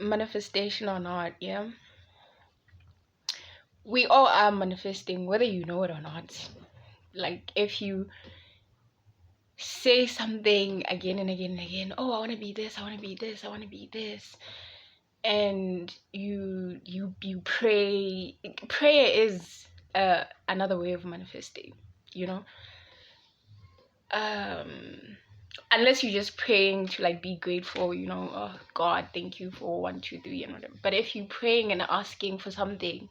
manifestation or not, yeah, we all are manifesting, whether you know it or not. Like, if you say something again and again and again, oh, I want to be this, I want to be this, I want to be this, and you pray. Prayer is another way of manifesting, you know. um unless you're just praying to like be grateful, you know, oh God, thank you for 1 2 3 and whatever. But if you're praying and asking for something,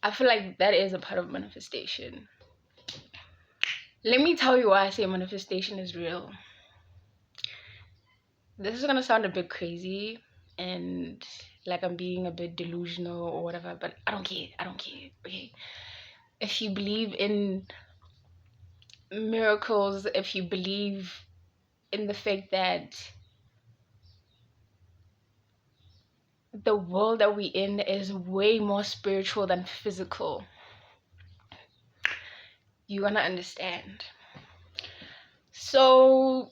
I feel like that is a part of manifestation. Let me tell you why I say manifestation is real. This is gonna sound a bit crazy and like I'm being a bit delusional or whatever, but I don't care. I don't care. Okay. If you believe in miracles, if you believe in the fact that the world that we're in is way more spiritual than physical, you're gonna understand. So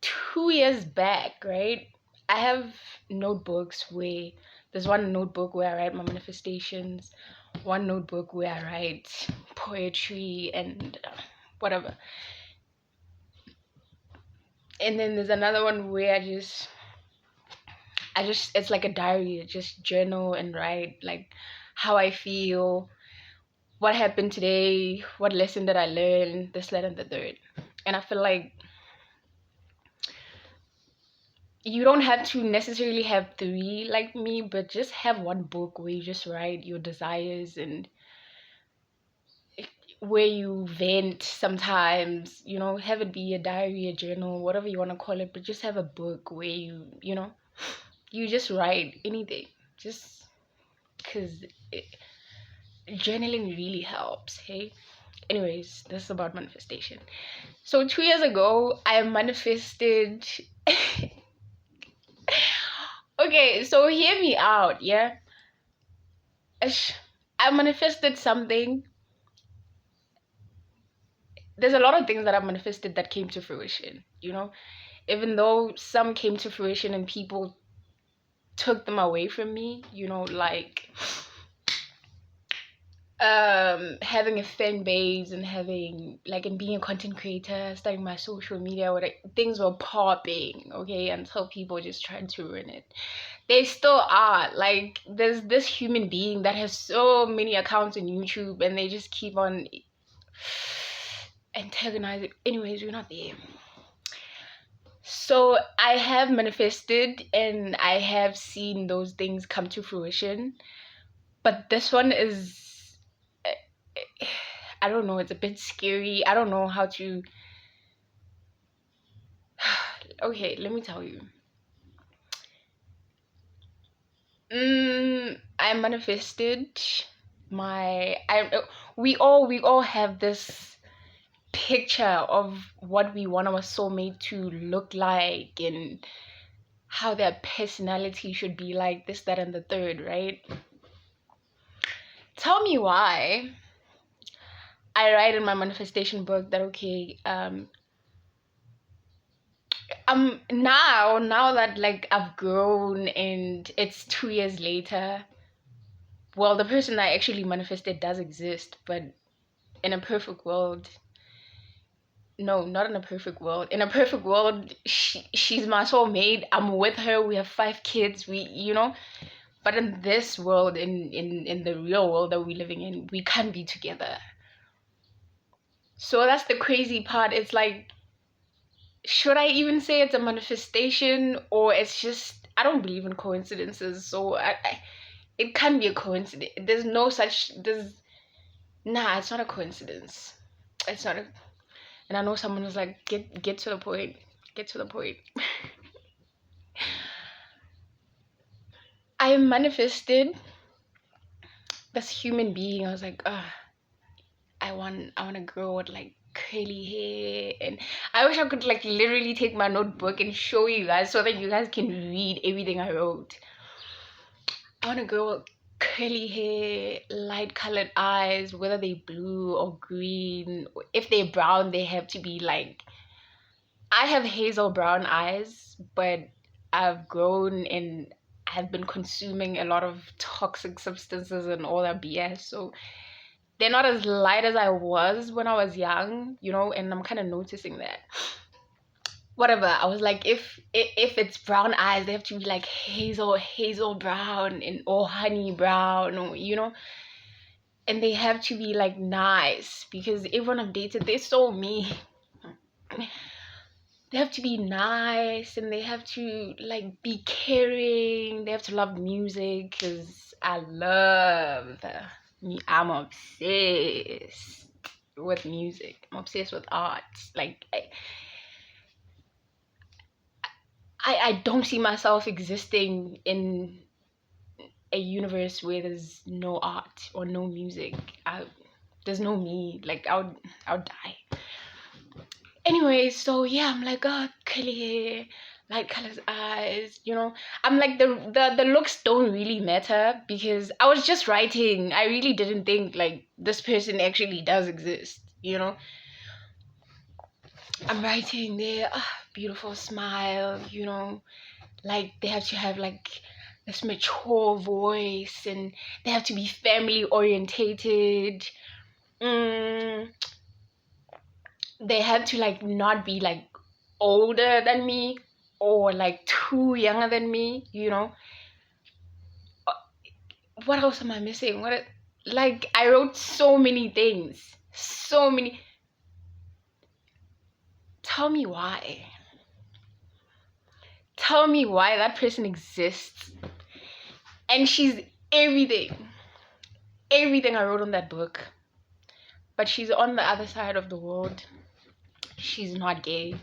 2 years back, right? I have notebooks where there's one notebook where I write my manifestations, one notebook where I write poetry and whatever. And then there's another one where I just it's like a diary. I just journal and write like how I feel, what happened today, what lesson did I learn, this, that, and the third. And I feel like you don't have to necessarily have three like me, but just have one book where you just write your desires and where you vent sometimes, you know, have it be a diary, a journal, whatever you want to call it, but just have a book where you know, you just write anything. Just because journaling really helps, hey? Anyways, this is about manifestation. So 2 years ago, I manifested. Okay, so hear me out, yeah? I manifested something. There's a lot of things that I manifested that came to fruition, you know? Even though some came to fruition and people took them away from me, you know, like having a fan base and having like and being a content creator, starting my social media, where things were popping, okay, until people just tried to ruin it. They still are. Like, there's this human being that has so many accounts on YouTube and they just keep on antagonizing. Anyways, we're not there. So I have manifested and I have seen those things come to fruition, but this one is, I don't know, it's a bit scary. I don't know how to. Okay, let me tell you. I manifested we all have this picture of what we want our soulmate to look like and how their personality should be like, this, that, and the third, right? Tell me why I write in my manifestation book that, okay, now that like I've grown and it's 2 years later, well, the person I actually manifested does exist, but in a perfect world, no, not in a perfect world. In a perfect world, she's my soulmate. I'm with her. We have 5 kids. We, you know, but in this world, in the real world that we're living in, we can't be together. So that's the crazy part. It's like, should I even say it's a manifestation, or it's just, I don't believe in coincidences, so it can't be a coincidence. There's no such, nah, it's not a coincidence. It's not a, and I know someone was like, get to the point, get to the point. I manifested this human being. I was like, I want a girl with like curly hair, and I wish I could like literally take my notebook and show you guys so that you guys can read everything I wrote. I want a girl with curly hair, light colored eyes, whether they blue or green. If they're brown, they have to be like, I have hazel brown eyes, but I've grown and I've been consuming a lot of toxic substances and all that BS. So they're not as light as I was when I was young, and I'm kind of noticing that. Whatever. I was like, if it's brown eyes, they have to be like hazel brown and or honey brown, or and they have to be like nice because everyone I've dated, they're so mean. They have to be nice and they have to like be caring. They have to love music because I'm obsessed with music. I'm obsessed with art. Like I don't see myself existing in a universe where there's no art or no music. There's no me. Like I would die. Anyway, so yeah, I'm like, oh, curly hair, light colors eyes, I'm like the looks don't really matter because I was just writing. I really didn't think like this person actually does exist, I'm writing there, beautiful smile, like they have to have like this mature voice and they have to be family orientated. They have to like not be like older than me or like too younger than me, What else am I missing? Like I wrote so many things. So many. Tell me why. Tell me why that person exists. And she's everything. Everything I wrote on that book. But she's on the other side of the world. She's not gay.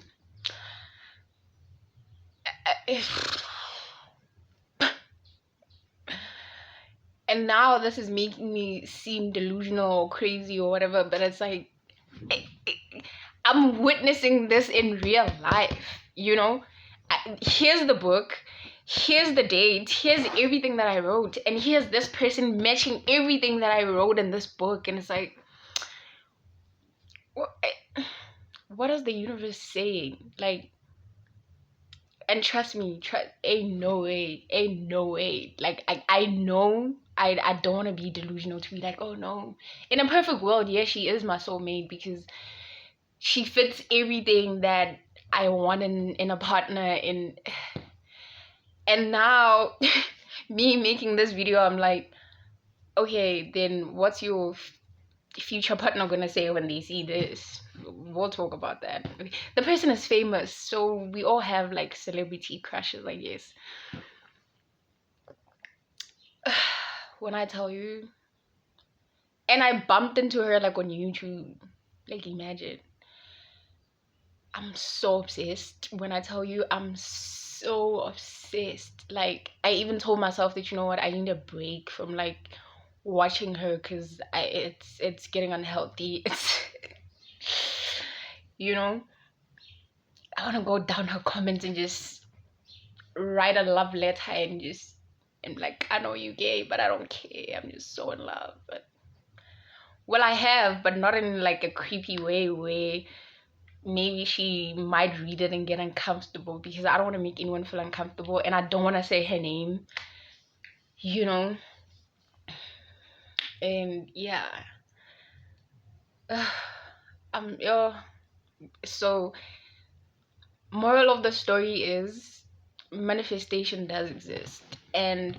And now this is making me seem delusional or crazy or whatever, but it's like I'm witnessing this in real life, Here's the book, here's the date, here's everything that I wrote, and here's this person matching everything that I wrote in this book, and it's like, what is the universe saying? Like, and trust me, ain't no way. Like, I know I don't want to be delusional to be like, oh no. In a perfect world, yeah, she is my soulmate because she fits everything that I want in a partner. And now, me making this video, I'm like, okay, then what's your future partner gonna say when they see this? We'll talk about that. The person is famous, so we all have like celebrity crushes, I guess. When I tell you, and I bumped into her like on YouTube, like imagine. I'm so obsessed. When I tell you, I'm so obsessed. Like I even told myself that, you know what, I need a break from like watching her because it's getting unhealthy. It's I want to go down her comments and just write a love letter and like, I know you gay, but I don't care. I'm just so in love. But well, I have, but not in like a creepy way where maybe she might read it and get uncomfortable because I don't want to make anyone feel uncomfortable and I don't want to say her name, and yeah. Yeah. So moral of the story is manifestation does exist, and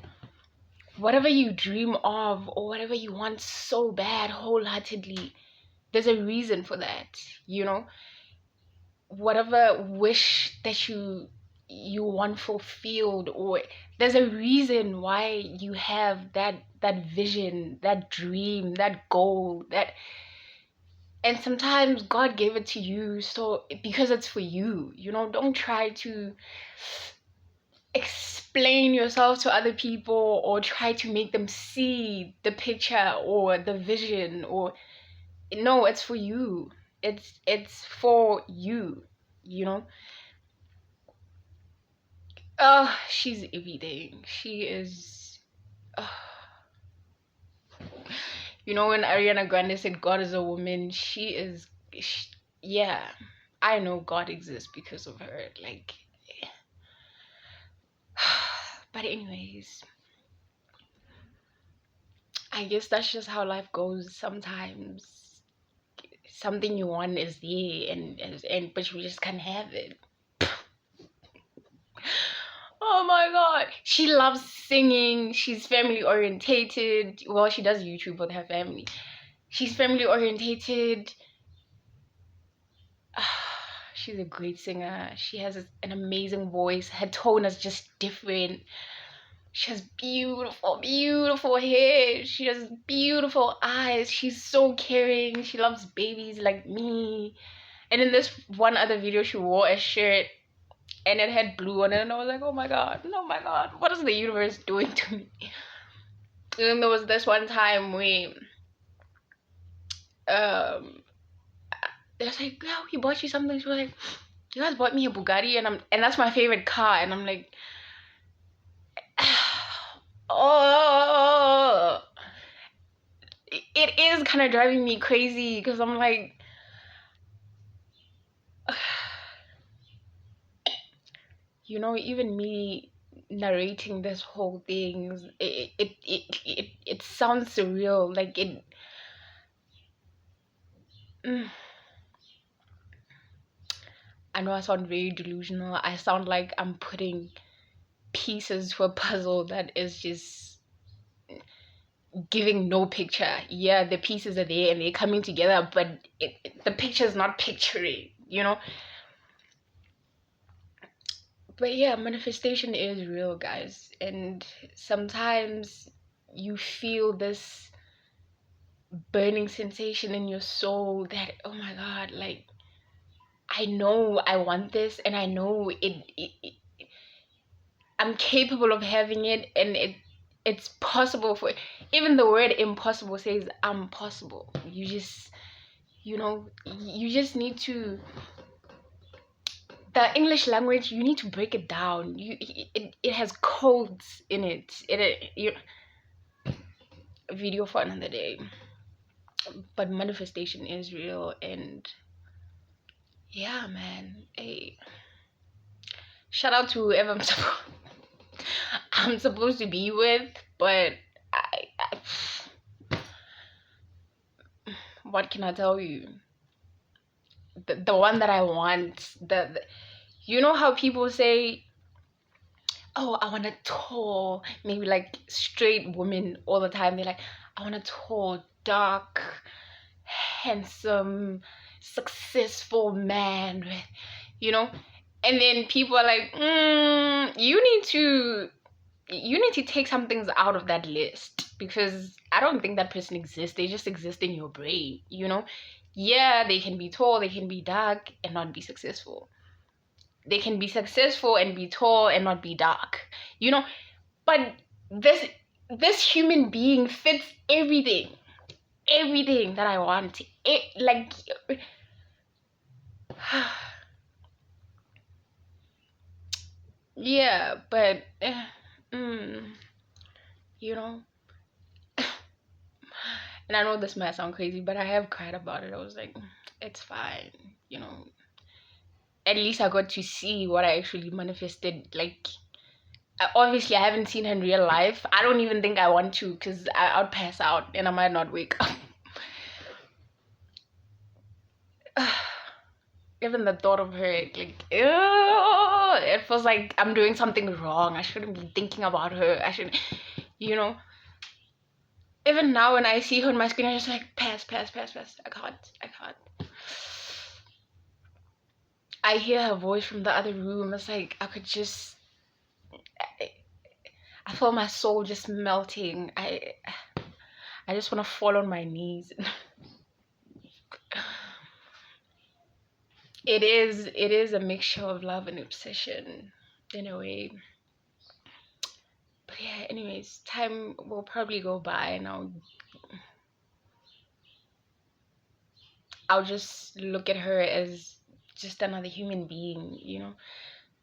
whatever you dream of or whatever you want so bad wholeheartedly, there's a reason for that, whatever wish that you want fulfilled, or there's a reason why you have that vision, that dream, that goal, that, and sometimes God gave it to you so because it's for you, don't try to explain yourself to other people or try to make them see the picture or the vision, or no, it's for you. It's for you, you know she's everything. She is when Ariana Grande said God is a woman, yeah, I know God exists because of her. Like, But anyways, I guess that's just how life goes sometimes. Something you want is there, and but you just can't have it. Oh my god. She loves singing. She's family orientated. Well, she does YouTube with her family. She's family orientated. She's a great singer. She has an amazing voice. Her tone is just different. She has beautiful, beautiful hair. She has beautiful eyes. She's so caring. She loves babies like me. And in this one other video, she wore a shirt and it had blue on it, and I was like, oh my god, what is the universe doing to me? And then there was this one time where they was like, yeah, he bought you something. She was like, you guys bought me a Bugatti, and that's my favorite car, and I'm like, oh, it is kind of driving me crazy because I'm like, you know, even me narrating this whole thing, it sounds surreal. Like it. I know I sound very delusional. I sound like I'm putting pieces to a puzzle that is just giving no picture. Yeah, the pieces are there and they're coming together, but the picture is not picturing, you know? But yeah, manifestation is real, guys. And sometimes you feel this burning sensation in your soul that, oh my God, like, I know I want this and I know I'm capable of having it, and it's possible for, even the word impossible says I'm possible. You just, you know, you just need to, the English language, you need to break it down. It has codes in it. A video for another day. But manifestation is real, and yeah, man. Hey, shout out to whoever I'm supposed to be with, but what can I tell you? The one that I want, you know how people say, oh, I want a tall, maybe like straight women all the time. They're like, I want a tall, dark, handsome, successful man with, you know. And then people are like, you need to take some things out of that list, because I don't think that person exists. They just exist in your brain, you know. Yeah, they can be tall, they can be dark and not be successful. They can be successful and be tall and not be dark, you know. But this human being fits everything that I want. It, like, yeah, but you know. And I know this might sound crazy, but I have cried about it. I was like, it's fine, you know. At least I got to see what I actually manifested. Like, obviously, I haven't seen her in real life. I don't even think I want to, because I'll pass out and I might not wake up. Even the thought of her, like, ew, it feels like I'm doing something wrong. I shouldn't be thinking about her. I should, you know. Even now, when I see her on my screen, I'm just like, pass. I can't. I hear her voice from the other room. It's like I could just, I feel my soul just melting. I just want to fall on my knees. It is a mixture of love and obsession in a way. But yeah, anyways, time will probably go by and I'll just look at her as just another human being, you know.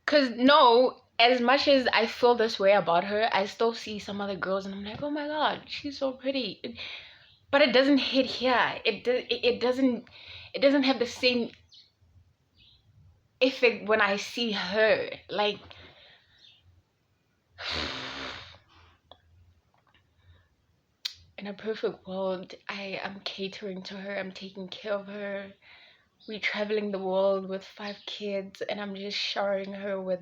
Cause no, as much as I feel this way about her, I still see some other girls and I'm like, oh my god, she's so pretty. But it doesn't hit here. It doesn't have the same effect when I see her. Like, in a perfect world, I am catering to her, I'm taking care of her. We're traveling the world with 5 kids, and I'm just showering her with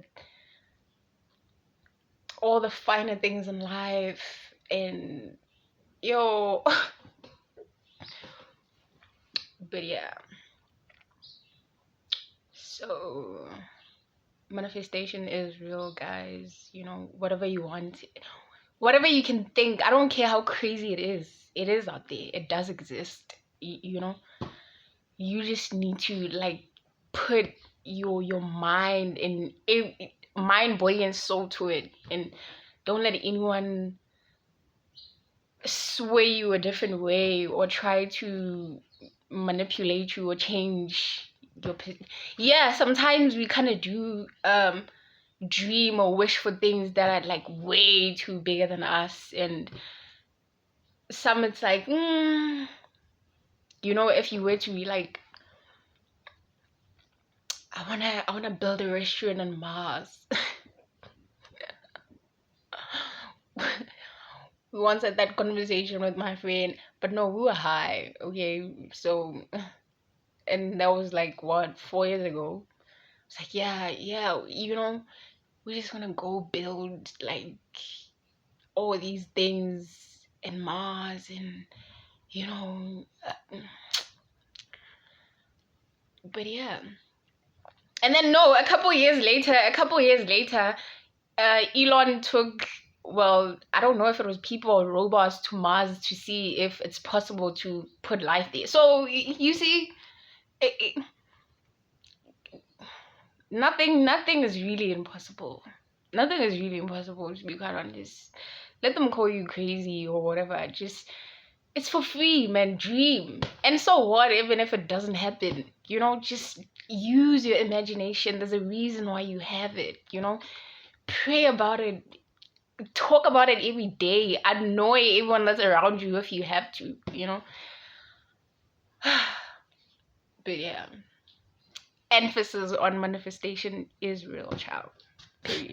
all the finer things in life. And yo, but yeah, so manifestation is real, guys. You know, whatever you want, whatever you can think, I don't care how crazy it is out there, it does exist. You know, you just need to like put your mind and mind, body and soul to it, and don't let anyone sway you a different way or try to manipulate you or change yeah, sometimes we kind of do dream or wish for things that are like way too bigger than us, and some it's like you know, if you were to be like, I wanna build a restaurant on Mars. We once had that conversation with my friend, but no, we were high, okay? So, and that was like what, 4 years ago. It's like, yeah, you know, we just wanna go build like all these things in Mars, and you know, but yeah. And then no, a couple years later, Elon took, well, I don't know if it was people or robots to Mars to see if it's possible to put life there. So you see, it, nothing is really impossible. Nothing is really impossible, to be quite honest. Let them call you crazy or whatever. Just, it's for free, man. Dream. And so what, even if it doesn't happen? You know, just use your imagination. There's a reason why you have it, you know? Pray about it. Talk about it every day. Annoy everyone that's around you if you have to, you know? But yeah. Emphasis on manifestation is real, child. Period.